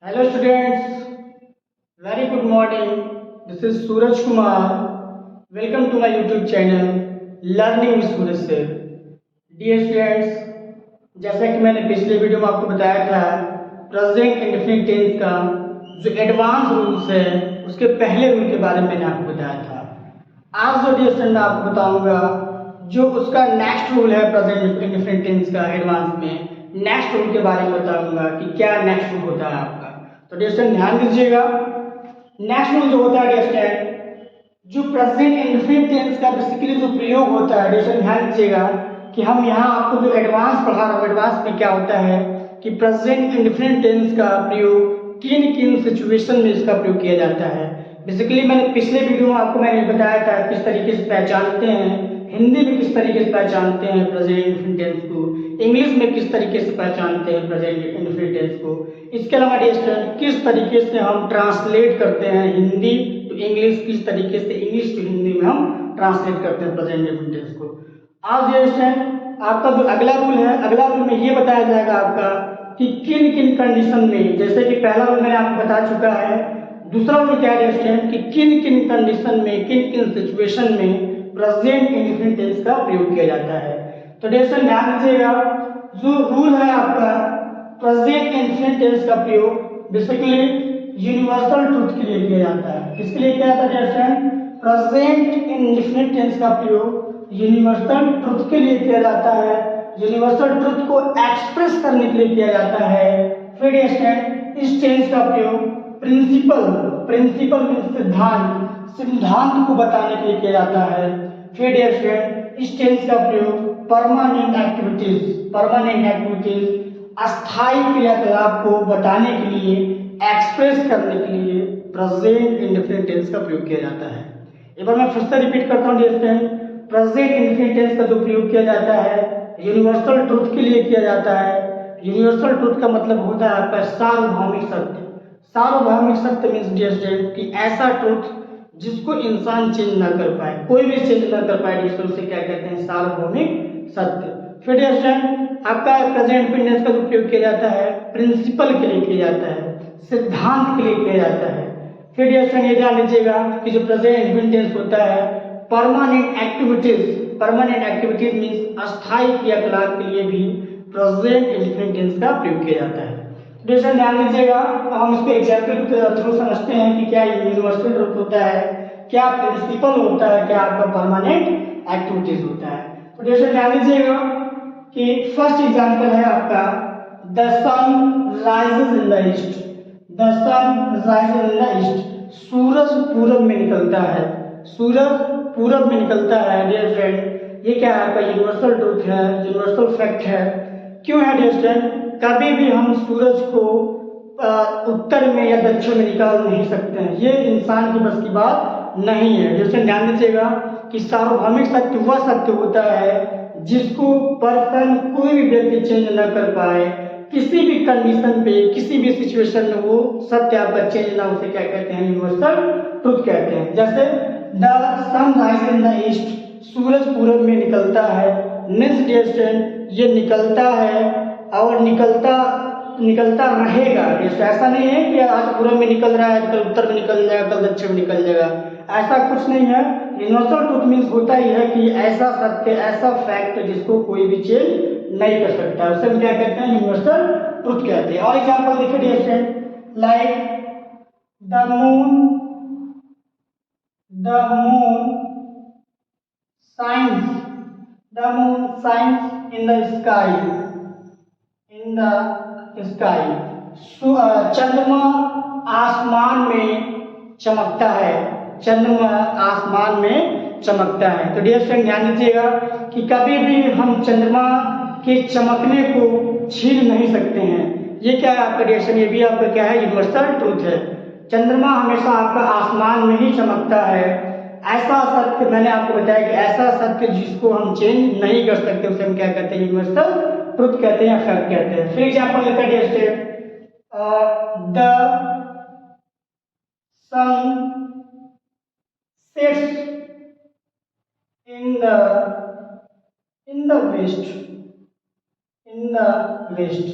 Hello students, very good morning. This is Suraj Kumar. Welcome to my YouTube channel Learning with Suraj Sir. Dear students, जैसा कि मैंने पिछले video में आपको बताया था, प्रेजेंट इंडेफिनिट टेंस का जो एडवांस रूल्स है उसके पहले रूल के बारे में मैंने आपको बताया था। आज जो डियर स्टूडेंट आपको बताऊंगा जो उसका नेक्स्ट रूल है प्रेजेंट इंडेफिनिट टेंस का एडवांस में, नेक्स्ट रूल के बारे में बताऊंगा कि क्या नेक्स्ट रूल होता है आपका। तो डियर स्टूडेंट ध्यान दीजिएगा, नेक्स्ट रूल जो होता है डियर स्टूडेंट, जो प्रेजेंट इंडेफिनिट टेंस का बेसिकली जो प्रयोग होता है, डियर स्टूडेंट ध्यान दीजिएगा कि हम यहाँ आपको जो एडवांस पढ़ा रहा हूँ, एडवांस में क्या होता है कि प्रेजेंट इंडेफिनिट टेंस का प्रयोग किन किन सिचुएशन में इसका प्रयोग किया जाता है। बेसिकली मैंने पिछले वीडियो में आपको मैंने बताया था किस तरीके से पहचानते हैं, हिंदी में किस तरीके से पहचानते हैं प्रेजेंट इंडेफिनिट टेंस को, इंग्लिश में किस तरीके से पहचानते हैं प्रेजेंट इंडेफिनिट टेंस को। इसके अलावा डियर स्टूडेंट किस तरीके से हम ट्रांसलेट करते हैं हिंदी टू इंग्लिश, किस तरीके से इंग्लिश टू हिंदी में हम ट्रांसलेट करते हैं प्रेजेंट इंडेफिनिट टेंस को। आज डियर स्टूडेंट आपका जो अगला रूल है, अगला रूल में ये बताया जाएगा आपका कि किन किन कंडीशन में, जैसे कि पहला रूल मैंने आपको बता चुका है, दूसरा रूल क्या है स्टूडेंट कि किन किन कंडीशन में, किन किन सिचुएशन में प्रेजेंट इंडेफिनिट टेंस का प्रयोग किया जाता है। तो स्टूडेंट ध्यान दीजिएगा, जो रूल है आपका प्रेजेंट इंडेफिनिट टेंस का प्रयोग बेसिकली यूनिवर्सल ट्रुथ के लिए किया जाता है। किसके लिए किया जाता है स्टूडेंट? प्रेजेंट इंडेफिनिट टेंस का प्रयोग यूनिवर्सल ट्रुथ के लिए किया जाता है, यूनिवर्सल ट्रुथ को एक्सप्रेस करने के लिए किया जाता है। फिर स्टूडेंट इस टेंस का प्रयोग प्रिंसिपल, प्रिंसिपल मीन्स सिद्धांत, सिद्धांत को बताने के लिए किया जाता है। फिर स्टूडेंट इस टेंस का प्रयोग परमानेंट एक्टिविटीज, परमानेंट एक्टिविटीज अस्थायी क्रियाकलाप को बताने के लिए, एक्सप्रेस करने के लिए प्रेजेंट इंडेफिनिट टेंस का प्रयोग किया जाता है। एक बार मैं फिर से रिपीट करता हूँ स्टूडेंट, प्रेजेंट इंडेफिनिट टेंस का जो प्रयोग किया जाता है यूनिवर्सल ट्रुथ के लिए किया जाता है। यूनिवर्सल ट्रुथ का मतलब होता है आपका सार्वभौमिक सत्य। सार्वभौमिक सत्य मीन्स डियर स्टूडेंट कि ऐसा ट्रुथ जिसको इंसान चेंज ना कर पाए, कोई भी चेंज ना कर पाए, जिसको उसे क्या कहते हैं? सार्वभौमिक सत्य। फिर डियर स्टूडेंट आपका प्रेजेंट इंडेफिनिट टेंस का जो प्रयोग किया जाता है प्रिंसिपल के लिए किया जाता है, सिद्धांत के लिए किया जाता है। फिर डियर स्टूडेंट ये जान लीजिएगा कि जो प्रेजेंट इंडेफिनिट टेंस होता है permanent activities, permanent activities means अस्थायी क्रियाकलाप के लिए भी प्रेजेंट इंडेफिनिट टेंस का प्रयोग किया जाता है। तो ध्यान दीजिएगा, हम इसको एग्जाम्पल के थ्रू समझते हैं कि क्या यूनिवर्सल ट्रुथ होता है, क्या प्रिंसिपल होता है, क्या आपका परमानेंट एक्टिविटीज होता है। तो ध्यान दीजिएगा कि फर्स्ट एग्जाम्पल है आपका the sun rises in the east, the sun rises in the east, सूरज पूरब में निकलता है, सूरज पूरब में निकलता है। डियर फ्रेंड ये क्या है आपका? यूनिवर्सल ट्रुथ है, यूनिवर्सल फैक्ट है। क्यों है डियर फ्रेंड? कभी भी हम सूरज को उत्तर में या दक्षिण में निकाल नहीं सकते हैं, ये इंसान की बस की बात नहीं है। डियर फ्रेंड ध्यान दीजिएगा कि सार्वभौमिक सत्य वह सत्य होता है जिसको पर्सन कोई भी व्यक्ति चेंज न कर पाए, किसी भी कंडीशन पे, किसी भी सिचुएशन में वो सत्य आपका चेंज ना, उसे क्या कहते हैं? यूनिवर्सल ट्रुथ कहते हैं। जैसे the sun rises in the east, सूरज पूरब में निकलता है, मीन्स डियर स्टूडेंट ये निकलता है और निकलता निकलता रहेगा। ऐसा नहीं है कि आज पूरब में निकल रहा है कल उत्तर में निकल जाएगा, कल दक्षिण में निकल जाएगा, ऐसा कुछ नहीं है। यूनिवर्सल ट्रुथ मीन्स होता ही है कि ऐसा सत्य, ऐसा फैक्ट जिसको कोई भी चेंज नहीं कर सकता, उसे हम क्या कहते हैं? यूनिवर्सल ट्रुथ कहते हैं। और एग्जांपल देखिए dear student, like the moon, the moon shines, the moon shines in the sky, in the sky, चंद्रमा आसमान में चमकता है, चंद्रमा आसमान में चमकता है। तो डियर फ्रेंड ध्यान दीजिएगा कि कभी भी हम चंद्रमा के चमकने को छीन नहीं सकते हैं। ये क्या है आपका डियर फ्रेंड? ये भी आपका क्या है? यूनिवर्सल ट्रुथ है। चंद्रमा हमेशा आपका आसमान में ही चमकता है। ऐसा सत्य मैंने आपको बताया कि ऐसा सत्य जिसको हम चेंज नहीं कर सकते उसे हम क्या कहते हैं? यूनिवर्सल ट्रुथ कहते हैं या फैक्ट कहते हैं। फिर एग्जांपल लेते हैं state, the sun sets in the in the west, in the west,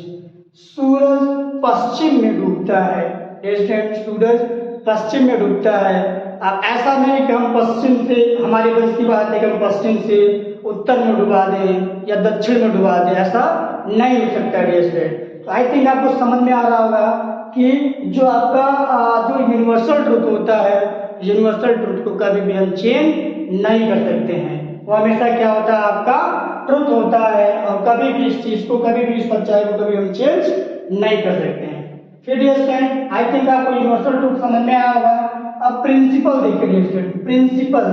सूरज पश्चिम में डूबता है। स्टूडेंट, सूरज पश्चिम में डूबता है। अब ऐसा नहीं कि हम पश्चिम से, हमारे बस की बात है कि हम पश्चिम से उत्तर में डुबा दें या दक्षिण में डुबा दें, ऐसा नहीं हो सकता डियर स्टूडेंट। तो आई थिंक आपको समझ में आ रहा होगा कि जो आपका जो यूनिवर्सल ट्रुथ होता है, यूनिवर्सल ट्रुथ को कभी भी हम चेंज नहीं कर सकते हैं। वो हमेशा क्या होता है, आपका ट्रुथ होता है, और कभी भी इस चीज को, कभी भी इस सच्चाई को कभी हम चेंज नहीं कर सकते हैं। फिर डियर स्टूडेंट, आई थिंक आपको यूनिवर्सल ट्रुथ समझ में आया होगा। अब प्रिंसिपल देखिए dear student, principle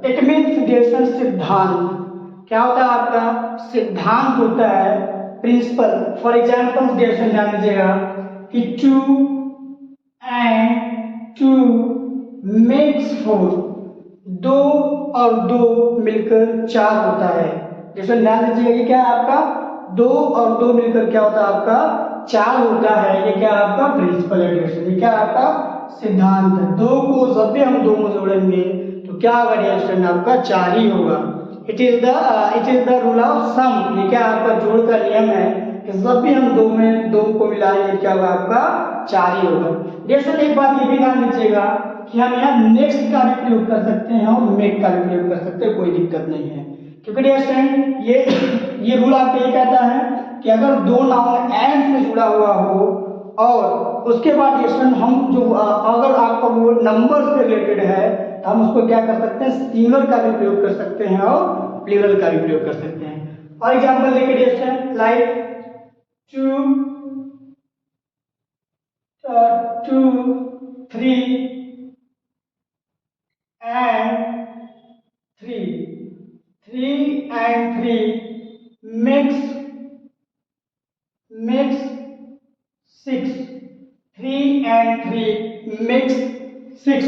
it means dear student सिद्धांत। क्या होता है आपका सिद्धांत होता है principle. For example dear student ध्यान दीजिएगा कि 2 and 2 makes 4, 2 और 2 मिलकर 4 होता है। जैसे ध्यान दीजिएगा, ये क्या है आपका 2 और 2 मिलकर क्या होता है आपका 4 होता है। ये क्या आपका प्रिंसिपल है, ये क्या आपका सिद्धांत है। 2 को जब भी हम 2 में जोड़ेंगे तो क्या होगा डियर आपका 4 ही होगा। It is the rule of sum. ये क्या आपका जोड़ का नियम है कि जब भी हम 2 में 2 को मिलाएंगे क्या होगा आपका 4 ही होगा। जैसे एक बात ये भी ध्यान दीजिएगा कि हम यहाँ नेक्स्ट का भी प्रयोग कर सकते हैं और मेक का भी प्रयोग कर सकते हैं, कोई दिक्कत नहीं है। क्योंकि डियर ये रूल आपको ये कहता है कि अगर 2 नाउन एंड से जुड़ा हुआ हो और उसके बाद डियर हम जो अगर आपका वो नंबर से रिलेटेड है तो हम उसको क्या कर सकते हैं, सिंगुलर का भी प्रयोग कर सकते हैं और प्लूरल का भी प्रयोग कर सकते हैं। फॉर एग्जाम्पल देखिए dear like 2 3 and 3 and 3 makes 6, 3 and 3 makes 6,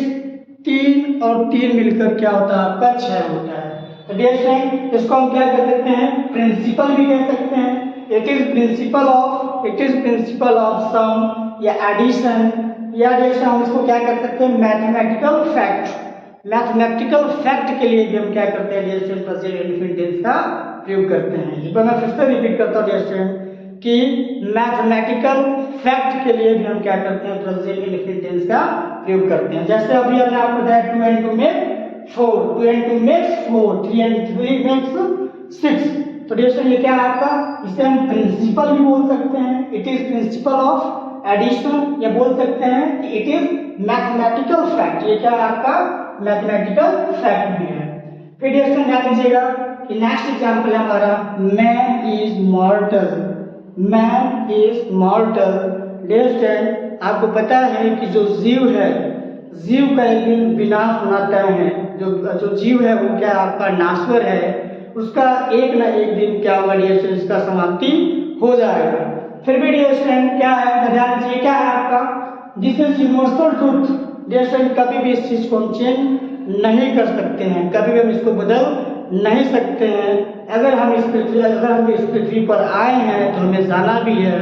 3 और 3 मिलकर क्या होता है आपका 6 होता है। तो डियर फ्रेंड, इसको हम क्या कह सकते हैं, प्रिंसिपल भी कह सकते हैं। It is principle of some या एडिशन, या जैसे हम इसको क्या कर सकते हैं मैथमेटिकल फैक्ट। मैथमेटिकल फैक्ट के लिए भी हम क्या करते हैं डियर प्रेजेंट इंडेफिनिट टेंस का प्रयोग करते हैं। एक बार मैं फिर से रिपीट करता हूँ डियर कि मैथमेटिकल फैक्ट के लिए भी हम क्या करते हैं प्रेजेंट इंडेफिनिट टेंस का प्रयोग करते हैं। जैसे अभी हमने आपको बताया 2 and 2 make 4, 2 and 2 makes 4, 3 and 3 makes 6। तो डियर ये क्या है आपका, इसे हम प्रिंसिपल भी बोल सकते हैं, it is principle of addition, या बोल सकते हैं कि इट इज मैथमेटिकल फैक्ट। ये क्या है आपका मैथमेटिकल फैक्ट भी है। फिर डियर ध्यान दीजिएगा कि नेक्स्ट एग्जांपल है हमारा man is mortal. Man is mortal. Dear आपको पता है कि जो जीव है, जीव का एक दिन विनाश होना तय है। जो जीव है वो क्या आपका नाश्वर है, उसका एक ना एक दिन क्या होगा डियर इसका समाप्ति हो जाएगा। फिर भी डियर क्या है, ध्यान दीजिए क्या है आपका, this is universal truth. Dear कभी भी इस चीज को हम चेंज नहीं कर सकते हैं, कभी भी हम इसको बदल नहीं सकते हैं। अगर हम इस पृथ्वी पर आए हैं तो हमें जाना भी है।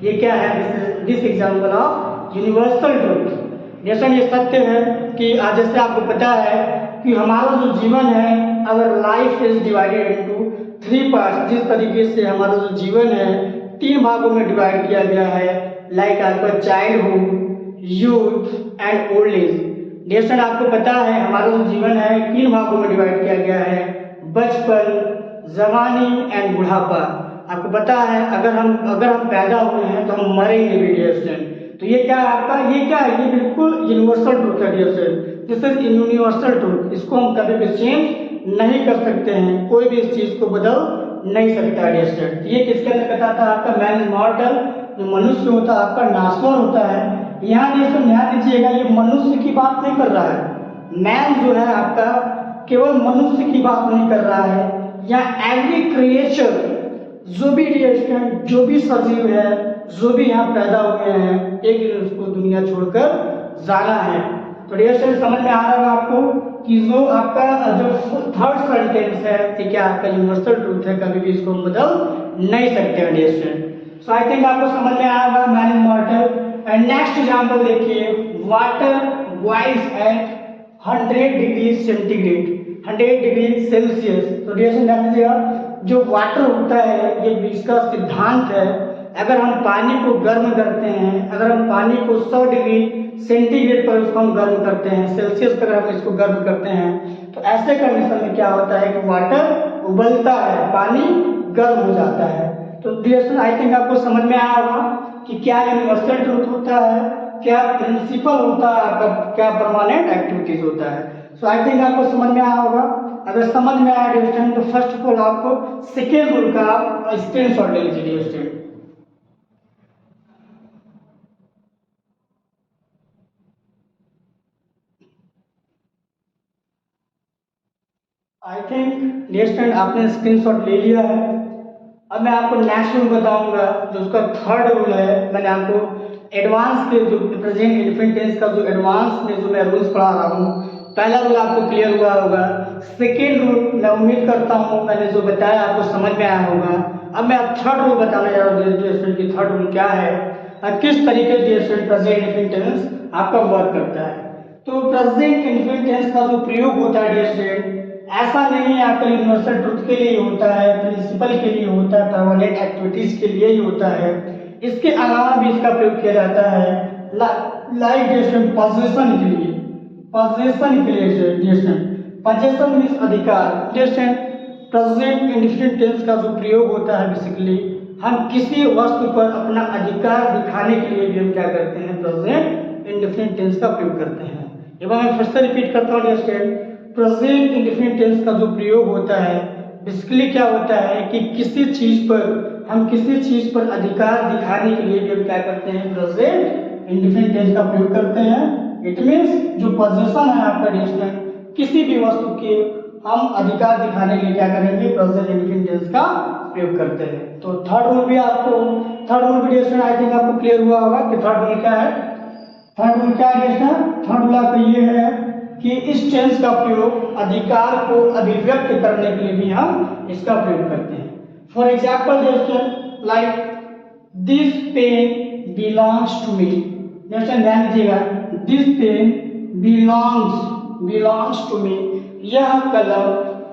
ये क्या है, this example of universal truth. जैसे ये सत्य है कि जैसे आपको पता है कि हमारा जो जीवन है, अगर life is divided into 3 parts, जिस तरीके से हमारा जो जीवन है 3 भागों में डिवाइड किया गया है, लाइक आपका childhood, youth and old age. Dear आपको पता है हमारा जो जीवन है 3 भागों में डिवाइड किया गया है, बचपन, जवानी एंड बुढ़ापा। आपको पता है अगर हम पैदा हुए हैं तो हम मरेंगे भी डियर। तो ये क्या है आपका, ये क्या है, ये बिल्कुल यूनिवर्सल ट्रूथ है dear. This is universal truth. इसको हम कभी भी चेंज नहीं कर सकते हैं, कोई भी इस चीज को बदल नहीं सकता डियर। ये किसके अंतर्गत था आपका मैन इज मॉर्टल। जो मनुष्य होता है आपका नाश्वर होता है। यहाँ ध्यान दीजिएगा, ये मनुष्य की बात नहीं कर रहा है। मैन जो है आपका केवल मनुष्य की बात नहीं कर रहा है, यहाँ एवरी क्रिएचर, जो भी डियर जो भी सजीव है, जो भी यहाँ पैदा हुए हैं, एक दिन उसको दुनिया छोड़कर जाना है। तो डियर समझ में आ रहा है आपको कि जो आपका जो थर्ड सेंटेंस है ठीक है आपका यूनिवर्सल ट्रूथ है, कभी भी इसको बदल नहीं सकते हैं डियर। सो आई थिंक आपको समझ में आया होगा man is mortal. And next example देखिए, water boils at 100 degree centigrade, 100 degree Celsius. तो डियर ध्यान दीजिएगा, जो वाटर होता है ये इसका सिद्धांत है, अगर हम पानी को गर्म करते हैं, अगर हम पानी को 100 डिग्री सेंटीग्रेड पर उसको हम गर्म करते हैं, सेल्सियस पर अगर हम इसको गर्म करते हैं, तो ऐसे कंडीशन में क्या होता है कि वाटर उबलता है, पानी गर्म हो जाता है। तो डियर स्टूडेंट, आई थिंक आपको समझ में आया होगा कि क्या यूनिवर्सल ट्रूथ होता है, क्या प्रिंसिपल होता है आपका, क्या परमानेंट एक्टिविटीज होता है। सो आई थिंक आपको समझ में आया होगा। अगर समझ में आया डियर स्टूडेंट, तो फर्स्ट ऑफ ऑल आपको सेकेंड रूल का स्क्रीनशॉट ले लीजिए dear student. I think dear student आपने स्क्रीनशॉट ले लिया है। अब मैं आपको नेक्स्ट रूल बताऊंगा, जो उसका थर्ड रूल है। मैंने आपको एडवांस के जो प्रेजेंट इंडेफिनिट टेंस का जो एडवांस में जो मैं रूल्स पढ़ा रहा हूँ, पहला रूल आपको क्लियर हुआ होगा। सेकेंड रूल मैं उम्मीद करता हूँ मैंने जो बताया आपको समझ में आया होगा। अब मैं थर्ड रूल बताने जा रहा हूँ डियर स्टूडेंट की थर्ड रूल क्या है और किस तरीके dear student present indefinite tense आपका वर्क करता है। तो प्रेजेंट इंडेफिनिट टेंस का जो प्रयोग होता है डियर स्टूडेंट, ऐसा नहीं है आपका यूनिवर्सल ट्रुथ के लिए होता है, प्रिंसिपल के लिए होता है, परमानेंट एक्टिविटीज के लिए ही होता है। इसके अलावा भी इसका प्रयोग किया जाता है लाइक डियर पोजीशन के लिए, पोजीशन के लिए डियर पोजीशन मींस अधिकार। डियर प्रेजेंट इंडेफिनिट टेंस का जो प्रयोग होता है बेसिकली हम किसी वस्तु पर अपना अधिकार दिखाने के लिए भी हम क्या करते हैं, प्रेजेंट इंडेफिनिट टेंस का प्रयोग करते हैं। एक बार मैं फिर से रिपीट करता हूँ डियर, प्रेजेंट इंडेफिनिट टेंस का जो प्रयोग होता है बेसिकली क्या होता है कि किसी चीज पर हम किसी चीज पर अधिकार दिखाने के लिए भी हम क्या करते हैं, प्रेजेंट इंडेफिनिट टेंस का प्रयोग करते हैं। इट मींस जो पोजीशन है आपका डियर, किसी भी वस्तु के हम अधिकार दिखाने के लिए क्या करेंगे, प्रेजेंट इंडेफिनिट टेंस का प्रयोग करते हैं। तो थर्ड रूल भी आपको, थर्ड रूल भी डियर आई थिंक आपको क्लियर हुआ होगा कि थर्ड रूल क्या है। थर्ड रूल क्या है डियर, थर्ड रूल आपका ये है कि इस टेंस का प्रयोग अधिकार को अभिव्यक्त करने के लिए भी हम इसका प्रयोग करते हैं। For example dear like this pen belongs to me. ध्यान दीजिएगा, this pen belongs to me, यह कलम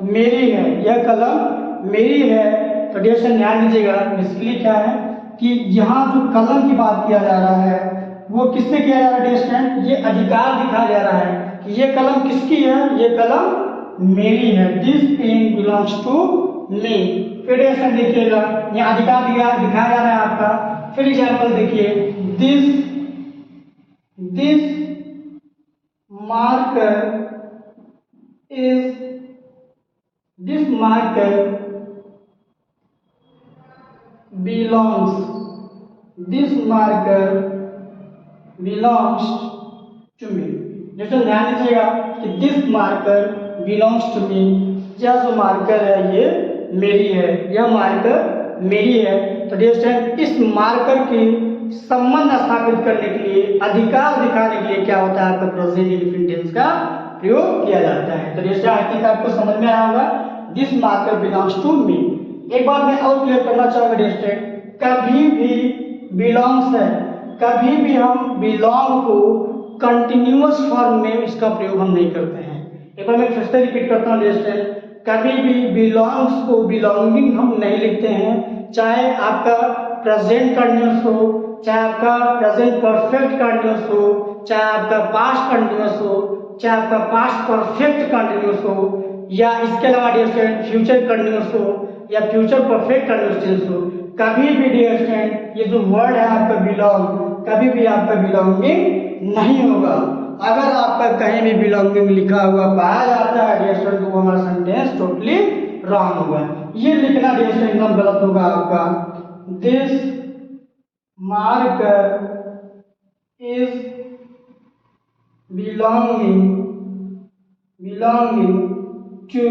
मेरी है, यह कलम मेरी है। तो डियर ध्यान दीजिएगा, बेसिकली क्या है कि यहाँ जो कलम की बात किया जा रहा है वो किससे किया जा रहा है डियर, ये अधिकार दिखाया जा रहा है कि ये कलम किसकी है, ये कलम मेरी है। This pen belongs to me. फिर ऐसा देखिएगा यहाँ अधिकार दिखाया जा रहा है आपका। फिर एग्जाम्पल देखिए, this marker belongs to me. जैसे ध्यान दीजिएगा कि this marker belongs to me, यह जो मार्कर है ये मेरी है, यह मार्कर मेरी है। तो डियर इस मार्कर के संबंध स्थापित करने के लिए, अधिकार दिखाने के लिए क्या होता है, आपका प्रेजेंट इंडेफिनिट टेंस का प्रयोग किया जाता है। तो डियर आई थिंक आपको समझ में आया होगा, this marker belongs to me. एक बात मैं और क्लियर करना चाहूंगा डियर, कभी भी बिलोंग्स है, कभी भी हम बिलोंग को कंटिन्यूअस फॉर्म में इसका प्रयोग हम नहीं करते हैं। एक बार मैं फिर से रिपीट करता हूँ डियर, कभी भी बिलोंग्स को बिलोंगिंग हम नहीं लिखते हैं, चाहे आपका प्रेजेंट कंटिन्यूअस हो, चाहे आपका प्रेजेंट परफेक्ट कंटिन्यूअस हो, चाहे आपका पास्ट कंटिन्यूअस हो, चाहे आपका पास्ट परफेक्ट कंटिन्यूअस हो, या इसके अलावा डियर फ्यूचर कंटिन्यूअस हो या फ्यूचर परफेक्ट कंटिन्यूअस टेंस हो। कभी भी डियर ये जो वर्ड है आपका बिलोंग, कभी भी आपका बिलोंगिंग नहीं होगा। अगर आपका कहीं भी बिलोंगिंग लिखा हुआ पाया जाता है डियर, तो हमारा सेंटेंस टोटली रॉन्ग होगा। ये लिखना डियर एकदम गलत होगा आपका। This marker is belonging to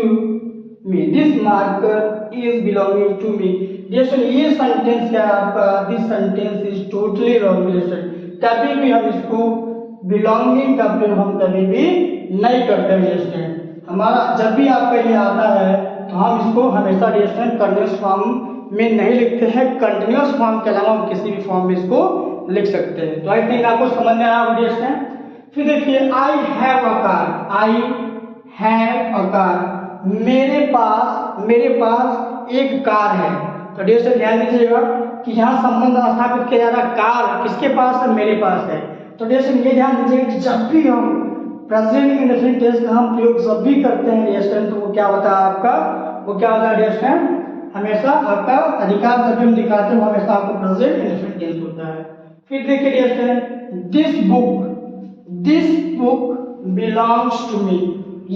me, this marker is belonging to me. Dear ये सेंटेंस क्या है आपका, this sentence is totally wrong dear. कभी भी हम इसको बिलोंगिंग का प्रयोग हम कभी भी नहीं करते डियर। हमारा जब भी आपका ये आता है तो हम इसको हमेशा डियर कंटिन्यूअस फॉर्म में नहीं लिखते हैं, कंटिन्यूअस फॉर्म के अलावा हम किसी भी फॉर्म में इसको लिख सकते हैं। तो आई थिंक आपको समझ में आया डियर। फिर देखिए, I have a car, I have a car, मेरे पास एक कार है। तो डियर स्टूडेंट ध्यान दीजिएगा कि यहाँ संबंध स्थापित किया जा रहा है कार किसके पास है, मेरे पास है। तो डियर स्टूडेंट ये ध्यान दीजिएगा कि जब भी हम प्रेजेंट इंडेफिनिट टेंस का हम प्रयोग जब भी करते हैं डियर स्टूडेंट, तो वो क्या होता है आपका, वो क्या होता है डियर स्टूडेंट, हमेशा आपका अधिकार जब भी हम दिखाते हैं हमेशा आपको प्रेजेंट इंडेफिनिट टेंस होता है। फिर देखिए dear student, this book belongs to me,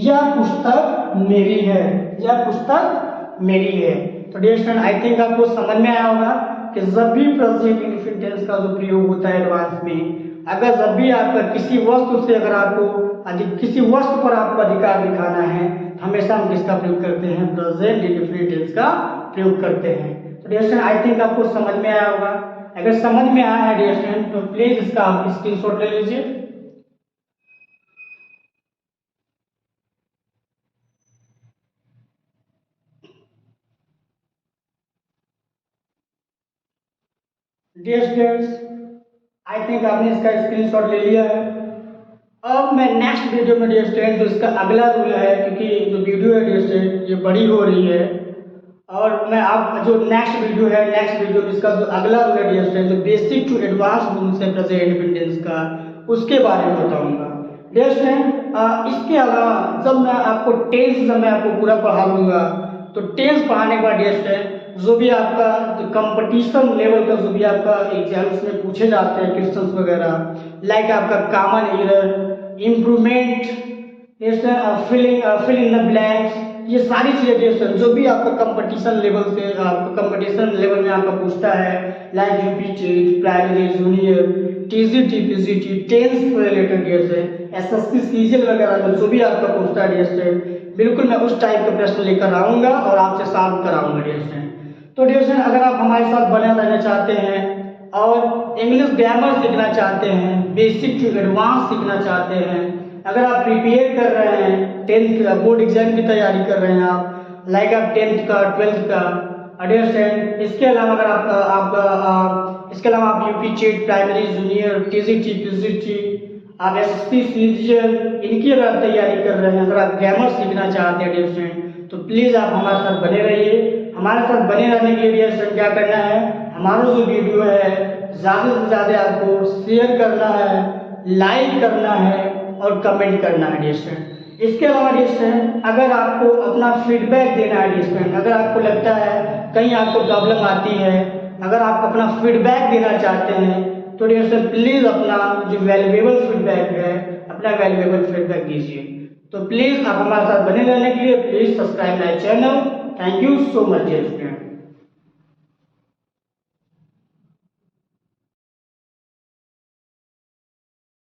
यह पुस्तक मेरी है, यह पुस्तक मेरी है। तो डियर स्टूडेंट आई थिंक आपको समझ में आया होगा कि जब भी प्रेजेंट इंडेफिनिट टेंस का जो प्रयोग होता है एडवांस में, अगर जब भी आपका किसी वस्तु से अगर आपको किसी वस्तु पर आपको अधिकार दिखाना है, हमेशा हम किसका प्रयोग करते हैं, प्रेजेंट इंडेफिनिट टेंस का प्रयोग करते हैं। तो डियर स्टूडेंट आई थिंक आपको समझ में आया होगा। अगर समझ में आया है डियर स्टूडेंट तो प्लीज इसका आप स्क्रीनशॉट ले लीजिए। डियर स्टूडेंट्स आई थिंक आपने इसका स्क्रीनशॉट ले लिया है। अब मैं नेक्स्ट वीडियो में डियर स्टूडेंट जो इसका अगला रूल है, क्योंकि जो वीडियो है डियर स्टूडेंट ये बड़ी हो रही है, और मैं आप जो नेक्स्ट वीडियो में इसका जो अगला रूल है डियर स्टूडेंट, जो बेसिक टू एडवांस रूल्स है प्रेजेंट इंडेफिनिट का, उसके बारे में बताऊंगा डियर स्टूडेंट। इसके अलावा जब मैं आपको पूरा पढ़ा लूंगा, तो टेंस पढ़ाने के बाद डियर स्टूडेंट जो भी आपका कंपटीशन लेवल का जो भी आपका एग्जाम्स में पूछे जाते हैं क्वेश्चंस वगैरह, लाइक आपका common error, improvement, fill in the blanks, ये सारी चीजें जो भी आपका कंपटीशन लेवल में आपका पूछता है, like UP TET, primary, junior, TGT, PGT, tense से रिलेटेड एसएससी, सीजीएल वगैरह में जो भी आपका पूछता है डियर स्टूडेंट, बिल्कुल मैं उस टाइप के प्रश्न लेकर आऊंगा और आपसे सॉल्व कराऊंगा डियर स्टूडेंट। तो डियर स्टूडेंट अगर आप हमारे साथ बने रहना चाहते हैं और इंग्लिश ग्रामर सीखना चाहते हैं, बेसिक टू एडवांस सीखना चाहते हैं, अगर आप प्रिपेयर कर रहे हैं 10th बोर्ड एग्जाम की तैयारी कर रहे हैं आप, लाइक आप 10th का 12th का डियर स्टूडेंट, इसके अलावा अगर इसके अलावा आप UP TET, primary, junior, TGT, PGT, आप एसएससी, सीजीएल इनकी अगर आप तैयारी कर रहे हैं, अगर आप ग्रामर सीखना चाहते हैं डियर स्टूडेंट, तो प्लीज आप हमारे साथ बने रहिए। हमारे साथ बने रहने के लिए डियर स्टूडेंट क्या करना है, हमारा जो वीडियो है ज़्यादा से ज़्यादा आपको शेयर करना है, लाइक करना है और कमेंट करना है डियर स्टूडेंट। इसके अलावा डियर स्टूडेंट अगर आपको अपना फीडबैक देना है डियर स्टूडेंट, अगर आपको लगता है कहीं आपको प्रॉब्लम आती है, अगर आप अपना फीडबैक देना चाहते हैं, तो डियर स्टूडेंट प्लीज़ अपना जो वैल्यूएबल फीडबैक है, अपना वैल्यूएबल फीडबैक दीजिए। तो प्लीज़ आप हमारे साथ बने रहने के लिए please subscribe my channel. Thank you so much, dear student.